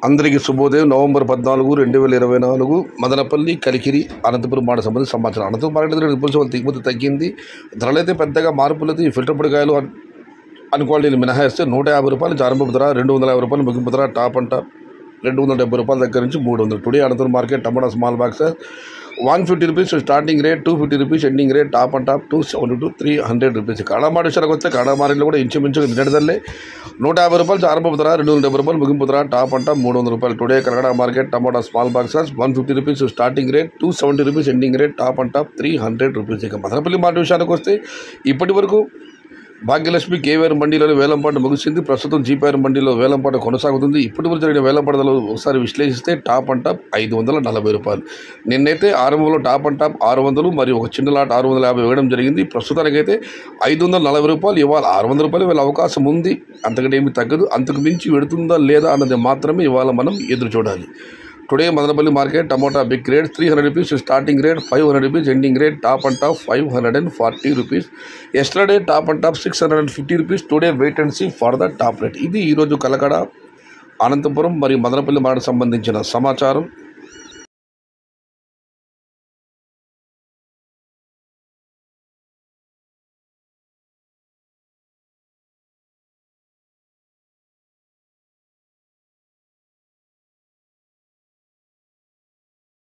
అందరికీ శుభోదయం. నవంబర్ 14, 2024 మదనపల్లి, కలికిరి, అనంతపురం మాట సంబంధించి సమాచారం. అనంతపురం మార్కెట్ నిపుణుల దిగుమతి తగ్గింది. ధరలైతే పెద్దగా మార్పులైతే ఈ ఫిల్టర్ పొడికాయలు అన్ని క్వాలిటీలు మినహాయిస్తే ₹150 నుంచి ఆరంభ ధర, ₹250 ముగింపు ధర, టాప్ అండ్ టాప్ ₹270 దగ్గర నుంచి ₹300. Today Anantapuram market tomato small box ₹150 starting rate, ₹250 ending rate, top and top ₹270 to ₹300. కాడామాడ విషయానికి వస్తే కాడామారిలో కూడా ఇంచుమించుగా నిన్నటిదల్లే ₹150 ఆరంభ ధర, ₹270 ముగింపు ధర, top and top ₹300. Today Kalakada market tomato small boxes ₹150 starting rate, ₹270 ending rate, top and top ₹300. ఇక మదనపల్లి మాట విషయానికి వస్తే ఇప్పటి వరకు భాగ్యలక్ష్మి కేవీఆర్ మండీలోని వేలంపాట ముగిసింది. ప్రస్తుతం జీపీఆర్ మండీలో వేలంపాట కొనసాగుతుంది. ఇప్పటి వరకు జరిగిన వేలంపాటలో ఒకసారి విశ్లేషిస్తే టాప్ అండ్ టాప్ ₹540. నిన్నైతే ఆరంభంలో టాప్ అండ్ టాప్ 600 మరియు ఒక చిన్న లాట్ 650 వేయడం జరిగింది. ప్రస్తుతానికైతే ₹540, ఇవాళ ₹600 వేల అవకాశం ఉంది. అంతకంటే ఏమీ తగ్గదు. అంతకు మించి వెడుతుందా లేదా అన్నది మాత్రమే ఇవాళ మనం ఎదురు చూడాలి. Today Madanapalle market tomato big rate ₹300 starting rate, ₹500 ending rate, top and top ₹540. Yesterday top and top ₹650. Today wait and see for the top rate. ఇది ఈరోజు కలకడ, అనంతపురం మరియు మదనపల్లి మార్కెట్ సంబంధించిన సమాచారం.